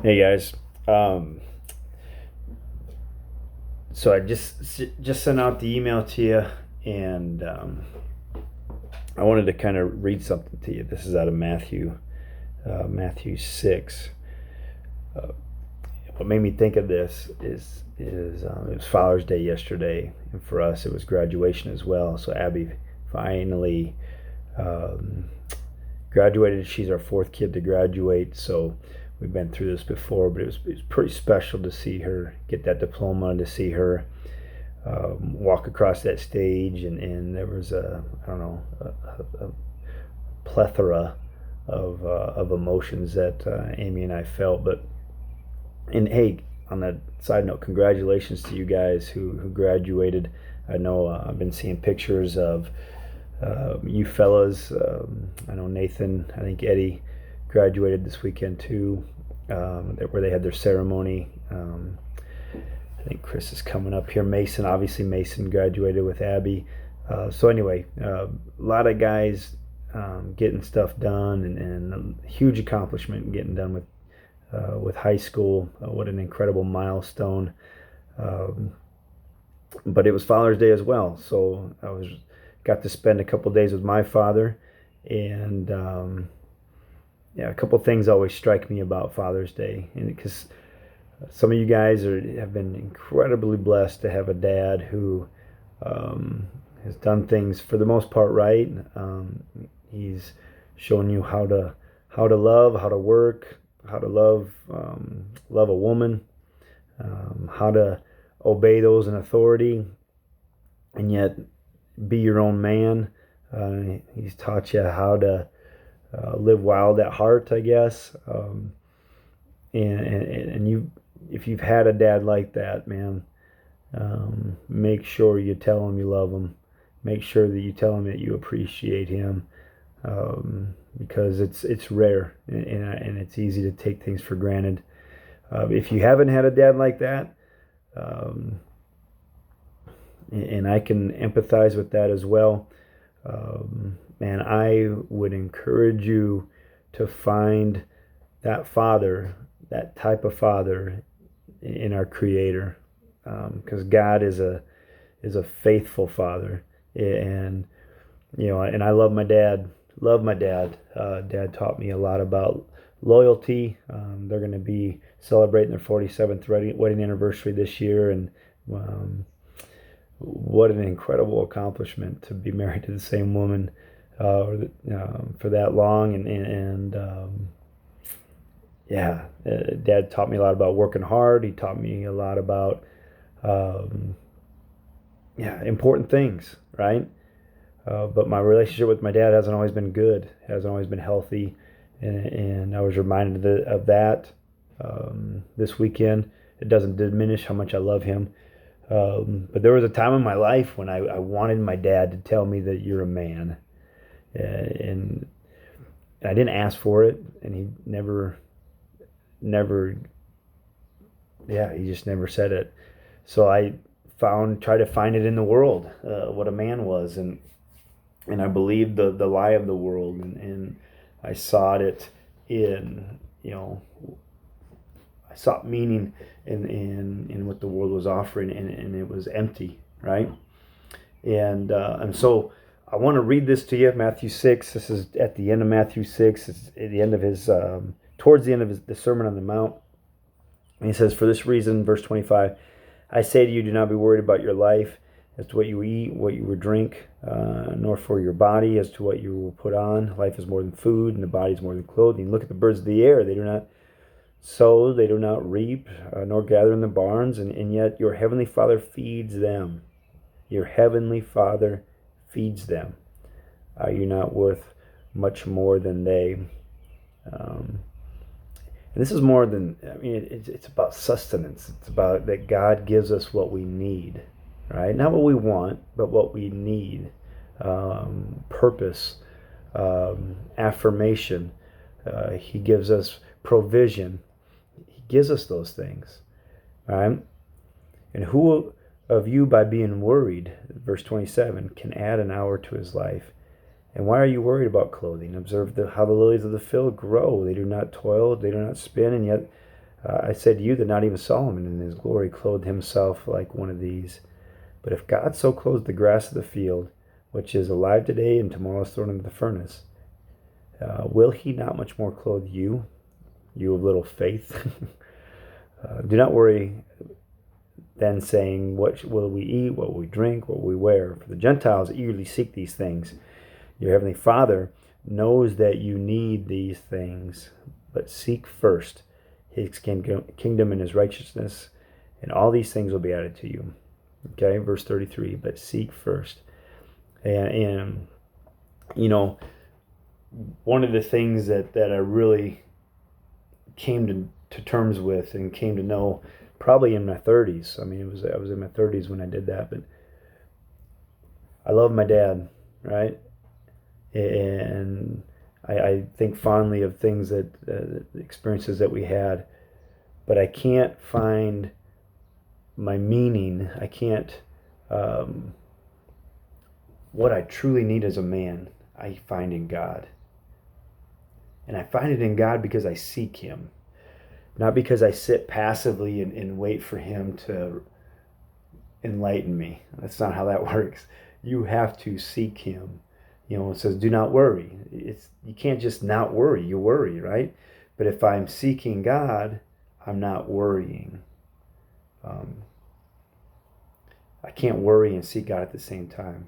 Hey guys, um, so I just sent out the email to you, and I wanted to kind of read something to you. This is out of Matthew 6. Uh, what made me think of this is it was Father's Day yesterday, and for us it was graduation as well. So Abby finally um, graduated. She's our fourth kid to graduate, so we've been through this before, but it was pretty special to see her get that diploma, to see her walk across that stage, and there was I don't know a plethora of emotions that Amy and I felt. But and hey, on that side note, congratulations to you guys who graduated. I know I've been seeing pictures of you fellas. I know Nathan, I think Eddie graduated this weekend too, where they had their ceremony. I think Chris is coming up here. Mason, obviously, Mason graduated with Abby. So anyway, a lot of guys getting stuff done, and a huge accomplishment getting done with high school. What an incredible milestone! Um, but it was Father's Day as well, so I was got to spend a couple days with my father, and yeah, a couple things always strike me about Father's Day, and because some of you guys have been incredibly blessed to have a dad who um, has done things for the most part right. He's shown you how to love, how to work, how to love a woman, how to obey those in authority, and yet be your own man. He's taught you how to live wild at heart, I guess. And you, if you've had a dad like that, man, make sure you tell him you love him. Make sure that you tell him that you appreciate him, because it's rare, and it's easy to take things for granted. If you haven't had a dad like that, um, and I can empathize with that as well, man, I would encourage you to find that father, that type of father in our Creator, because God is a faithful father, and and I love my dad. Love my dad. Dad taught me a lot about loyalty. They're going to be celebrating their 47th wedding anniversary this year, and um, what an incredible accomplishment to be married to the same woman for that long, and yeah, Dad taught me a lot about working hard. He taught me a lot about um, yeah, important things, right? But my relationship with my dad hasn't always been good, hasn't always been healthy, and I was reminded of that this weekend. It doesn't diminish how much I love him, but there was a time in my life when I wanted my dad to tell me that you're a man, and I didn't ask for it, and he never, yeah, he just never said it. So I tried to find it in the world, what a man was, and I believed the lie of the world, and I sought it in, I sought meaning in what the world was offering, and it was empty, right? And so I want to read this to you, Matthew 6. This is at the end of Matthew 6. It's at the end of his, towards the end of the Sermon on the Mount. And he says, "For this reason," verse 25, "I say to you, do not be worried about your life as to what you eat, what you will drink, nor for your body as to what you will put on. Life is more than food, and the body is more than clothing. Look at the birds of the air. They do not sow, they do not reap, nor gather in the barns, and yet your heavenly Father feeds them. Your heavenly Father feeds them. Are you not worth much more than they?" Um, and this is more than, I mean, it's about sustenance. It's about that God gives us what we need, right? Not what we want, but what we need. Purpose, affirmation. He gives us provision. He gives us those things, right? And who of you, by being worried, verse 27, can add an hour to his life? And why are you worried about clothing? Observe how the lilies of the field grow. They do not toil, they do not spin, and yet I said to you that not even Solomon in his glory clothed himself like one of these. But if God so clothes the grass of the field, which is alive today and tomorrow is thrown into the furnace, will he not much more clothe you, you of little faith? Do not worry then, saying, what will we eat, what will we drink, what will we wear? For the Gentiles eagerly seek these things. Your heavenly Father knows that you need these things, but seek first his kingdom and his righteousness, and all these things will be added to you. Okay, verse 33, but seek first. And you know, one of the things that I really came to terms with and came to know probably in my 30s. I mean, I was in my 30s when I did that, but I love my dad, right? And I think fondly of things the experiences that we had, but I can't find my meaning. I can't, what I truly need as a man, I find in God. And I find it in God because I seek him, not because I sit passively and wait for him to enlighten me. That's not how that works. You have to seek him. You know, it says, do not worry. You can't just not worry. You worry, right? But if I'm seeking God, I'm not worrying. I can't worry and seek God at the same time.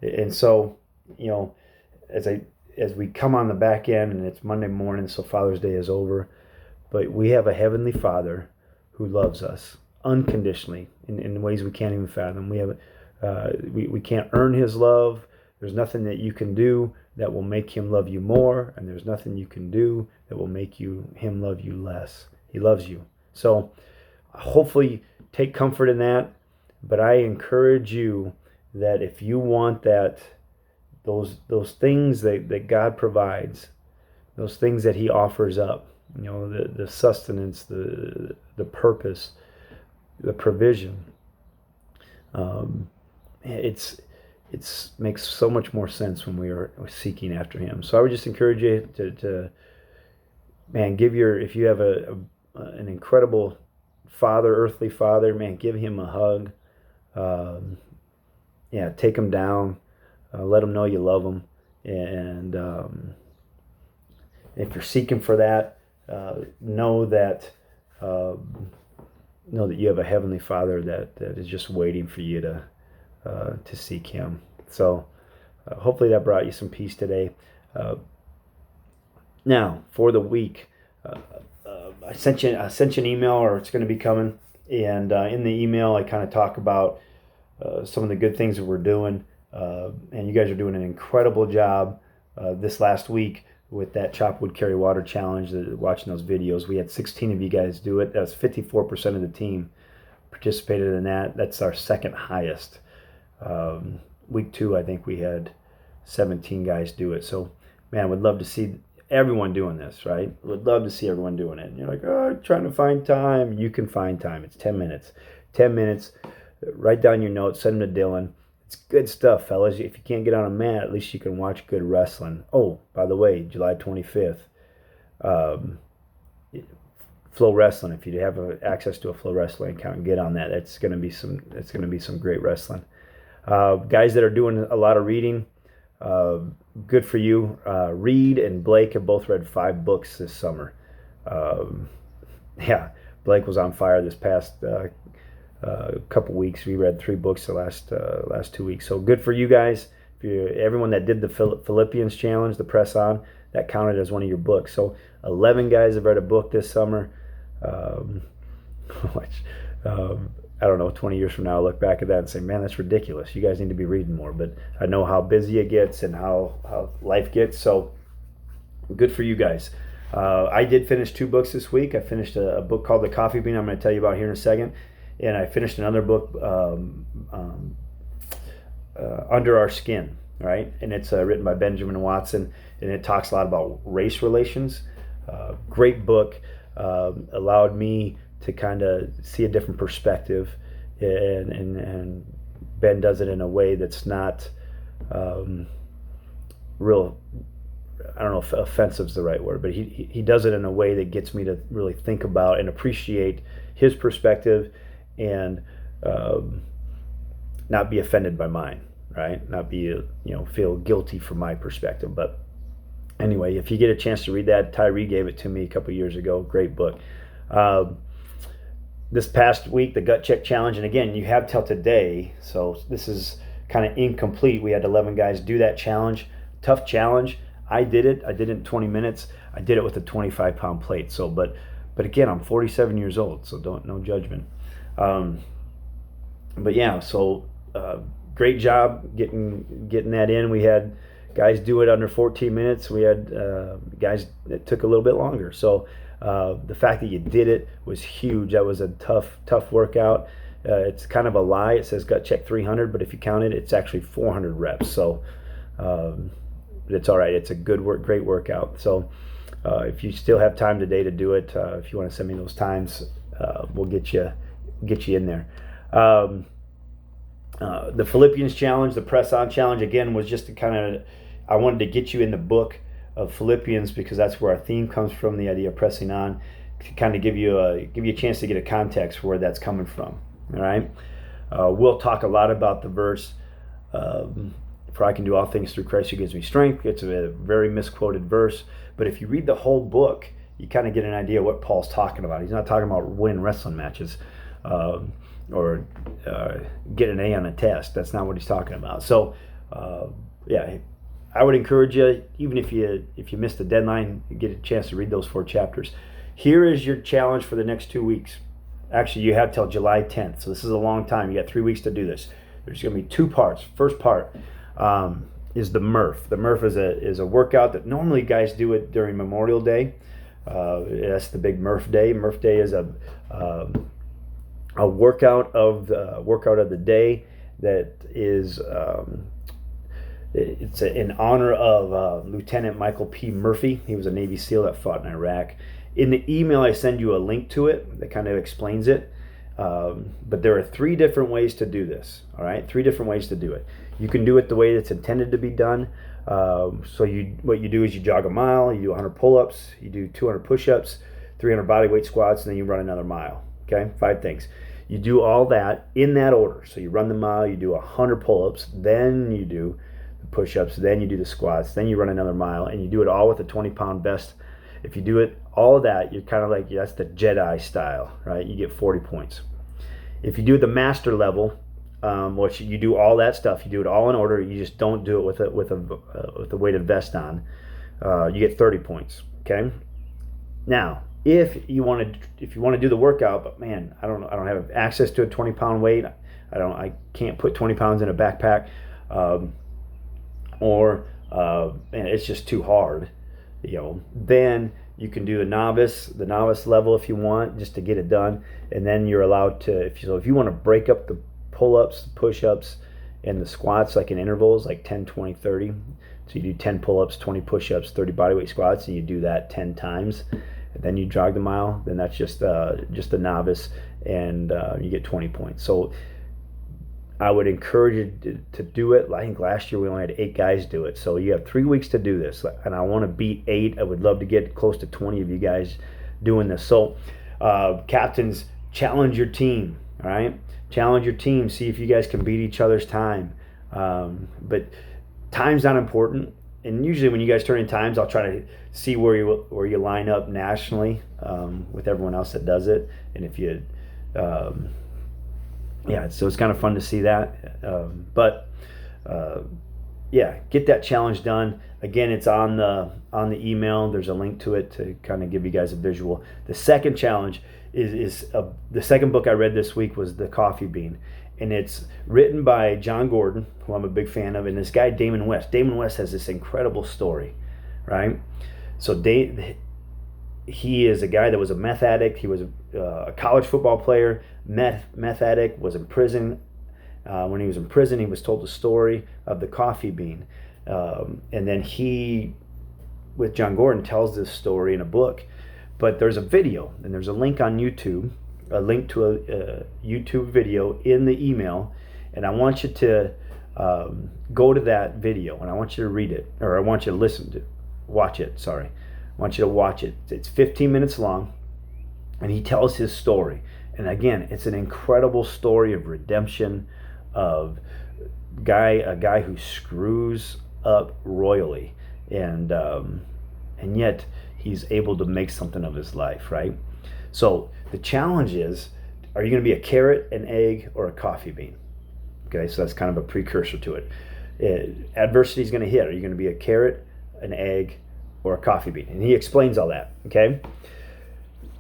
And so, you know, as we come on the back end, and it's Monday morning, so Father's Day is over, but we have a Heavenly Father who loves us unconditionally in ways we can't even fathom. We can't earn his love. There's nothing that you can do that will make him love you more, and there's nothing you can do that will make him love you less. He loves you. So hopefully take comfort in that, but I encourage you that if you want those things that God provides, those things that he offers up, you know, the sustenance, the purpose, the provision, it makes so much more sense when we're seeking after him. So I would just encourage you to man, if you have an incredible father, earthly father, man, give him a hug. Take him down, let him know you love him, and if you're seeking for that, know that you have a heavenly Father that is just waiting for you to seek him. So hopefully that brought you some peace today. Now for the week, I sent you an email, or it's going to be coming, and in the email I kind of talk about some of the good things that we're doing, and you guys are doing an incredible job this last week with that Chop Wood Carry Water Challenge. Watching those videos, we had 16 of you guys do it. That's 54% of the team participated in that. That's our second highest. Week 2, I think we had 17 guys do it. So, man, would love to see everyone doing this, right? Would love to see everyone doing it. And you're like, oh, I'm trying to find time. You can find time. It's 10 minutes. 10 minutes. Write down your notes. Send them to Dylan. It's good stuff, fellas. If you can't get on a mat, at least you can watch good wrestling. Oh, by the way, July 25th, Flow Wrestling. If you have access to a Flow Wrestling account, get on that. It's going to be some great wrestling. Guys that are doing a lot of reading, good for you. Reed and Blake have both read 5 books this summer. Blake was on fire this past couple weeks. We read 3 books the last 2 weeks. So good for you guys. Everyone that did the Philippians challenge, the press on, that counted as one of your books. So 11 guys have read a book this summer. I don't know, 20 years from now, I'll look back at that and say, man, that's ridiculous. You guys need to be reading more. But I know how busy it gets and how life gets. So good for you guys. I did finish 2 books this week. I finished a book called The Coffee Bean I'm going to tell you about here in a second. And I finished another book, Under Our Skin, right? And it's written by Benjamin Watson, and it talks a lot about race relations. Great book. Allowed me to kind of see a different perspective, and Ben does it in a way that's not real I don't know if offensive is the right word, but he does it in a way that gets me to really think about and appreciate his perspective, and not be offended by mine, right? Not be, feel guilty for my perspective. But anyway, if you get a chance to read that, Tyree gave it to me a couple years ago. Great book. This past week, the Gut Check Challenge, and again, you have till today, so this is kind of incomplete. We had 11 guys do that challenge. Tough challenge. I did it in 20 minutes. I did it with a 25-pound plate. So, but again, I'm 47 years old, so no judgment. But yeah, so great job getting that in. We had guys do it under 14 minutes. We had guys that took a little bit longer. So the fact that you did it was huge. That was a tough workout. It's kind of a lie. It says Gut Check 300, but if you count it, it's actually 400 reps. So it's all right. It's a great workout. So if you still have time today to do it, if you want to send me those times, we'll get you in there. The Philippians challenge, the press on challenge, again, was just to kind of, I wanted to get you in the book of Philippians, because that's where our theme comes from, the idea of pressing on, to kind of give you a chance to get a context for where that's coming from. All right. We'll talk a lot about the verse, for I can do all things through Christ who gives me strength. It's a very misquoted verse, but if you read the whole book, you kind of get an idea what Paul's talking about. He's not talking about winning wrestling matches, or get an A on a test. That's not what he's talking about. So yeah, I would encourage you, even if you missed the deadline, you get a chance to read those 4 chapters. Here is your challenge for the next 2 weeks. Actually, you have till July 10th, so this is a long time. You got 3 weeks to do this. There's going to be 2 parts. First part is the MURPH. The MURPH is a workout that normally guys do it during Memorial Day. That's the big MURPH day. MURPH day is a workout of the day that is it's in honor of Lieutenant Michael P. Murphy. He was a Navy SEAL that fought in Iraq. In the email, I send you a link to it that kind of explains it. But there are 3 different ways to do this. All right, 3 different ways to do it. You can do it the way that's intended to be done. So what you do is you jog a mile, you do 100 pull-ups, you do 200 push-ups, 300 bodyweight squats, and then you run another mile. Okay, 5 things. You do all that in that order. So you run the mile, you do 100 pull-ups, then you do the push-ups, then you do the squats, then you run another mile, and you do it all with a 20-pound vest. If you do it, all of that, you're kind of like, that's the Jedi style, right? You get 40 points. If you do the master level, which you do all that stuff, you do it all in order. You just don't do it with a weighted vest on. You get 30 points. Okay. Now, if you want to do the workout, but man, I don't have access to a 20-pound weight. I can't put 20 pounds in a backpack, or man, it's just too hard. Then you can do the novice level if you want, just to get it done, and then you're allowed to. If you want to break up the pull-ups, push-ups, and the squats like in intervals, like 10, 20, 30. So you do 10 pull-ups, 20 push-ups, 30 bodyweight squats, and you do that 10 times. And then you jog the mile. Then that's just a novice, and you get 20 points. So I would encourage you to do it. I think last year we only had 8 guys do it. So you have 3 weeks to do this, and I want to beat 8. I would love to get close to 20 of you guys doing this. So captains, challenge your team. All right, challenge your team. See if you guys can beat each other's time. But time's not important. And usually when you guys turn in times, I'll try to see where you line up nationally with everyone else that does it. And if you yeah, so it's kind of fun to see that. Yeah, get that challenge done. Again, it's on the email. There's a link to it to kind of give you guys a visual. The second challenge is the second book I read this week was The Coffee Bean, and it's written by John Gordon, who I'm a big fan of, and this guy Damon West. Damon West has this incredible story, right? So he is a guy that was a meth addict. He was a college football player, meth addict, was in prison. When he was in prison, he was told the story of the coffee bean. And then he, with John Gordon, tells this story in a book. But there's a video, and there's a link on YouTube, a link to a YouTube video in the email. And I want you to go to that video, and I want you to read it, or I want you to listen to it. watch it. Sorry, I want you to watch it. It's 15 minutes long, and he tells his story. And again, it's an incredible story of redemption, of a guy who screws up royally, and yet he's able to make something of his life, right? So the challenge is, are you going to be a carrot, an egg, or a coffee bean? Okay, so that's kind of a precursor to it. Adversity is going to hit. Are you going to be a carrot, an egg, or a coffee bean? And he explains all that, okay?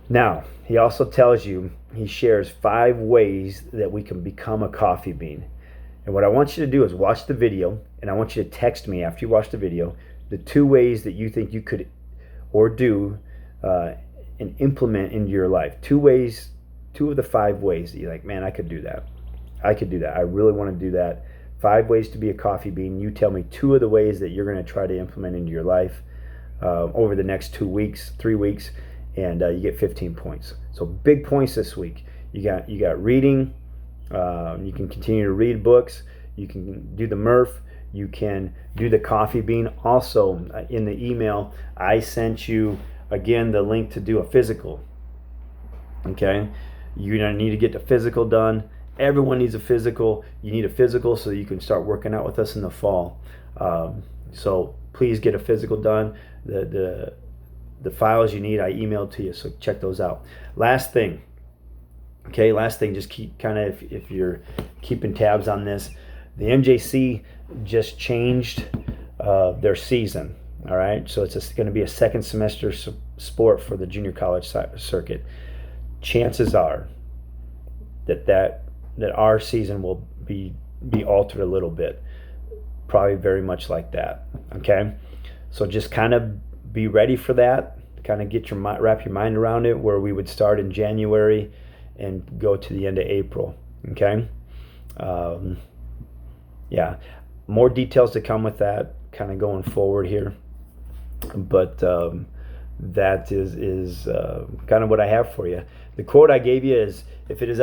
Now, he also tells you, he shares 5 ways that we can become a coffee bean. And what I want you to do is watch the video, and I want you to text me after you watch the video the 2 ways that you think you could or do and implement into your life. 2 of the 5 ways that you're like, man, I could do that. I could do that. I really want to do that. 5 ways to be a coffee bean. You tell me 2 of the ways that you're going to try to implement into your life over the next 2 weeks, 3 weeks, and you get 15 points. So big points this week. You got reading. You can continue to read books. You can do the MURPH. You can do the coffee bean. Also, in the email, I sent you again the link to do a physical. Okay, you're gonna need to get the physical done. Everyone needs a physical. You need a physical so you can start working out with us in the fall. So please get a physical done. The files you need, I emailed to you, so check those out. Last thing, just keep kind of, if you're keeping tabs on this, the MJC just changed their season. All right, so it's going to be a second semester sport for the junior college circuit. Chances are that our season will be altered a little bit, probably very much like that. Okay, so just kind of be ready for that. Kind of wrap your mind around it, where we would start in January and go to the end of April. Okay, yeah, more details to come with that kind of going forward here, but that is kind of what I have for you. The quote I gave you is, if it is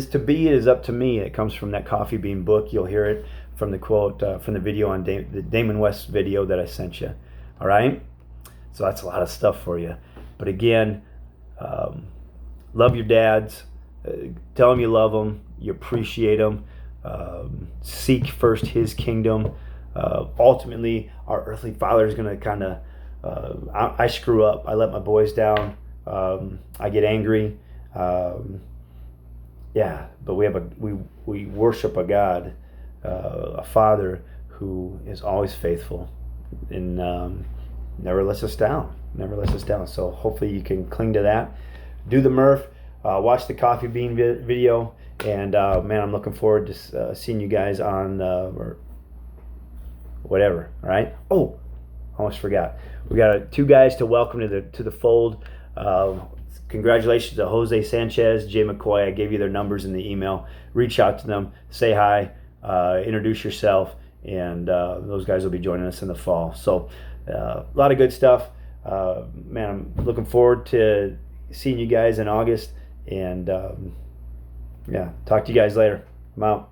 to be, it is up to me. It comes from that coffee bean book. You'll hear it from the quote from the video on the Damon West video that I sent you. All right, so that's a lot of stuff for you. But again, love your dads. Tell them you love them, you appreciate them. Seek first his kingdom. Ultimately, our earthly father is going to kind of, I screw up. I let my boys down. I get angry. Yeah, but we worship a God, a Father who is always faithful and never lets us down. So hopefully you can cling to that. Do the MURPH. Watch the coffee bean video. And man, I'm looking forward to seeing you guys on or whatever. All right. Oh, almost forgot. We got 2 guys to welcome to the fold. Congratulations to Jose Sanchez, Jay McCoy. I gave you their numbers in the email. Reach out to them, say hi, introduce yourself, and those guys will be joining us in the fall. So a lot of good stuff. Man, I'm looking forward to seeing you guys in August. And yeah, talk to you guys later. I'm out.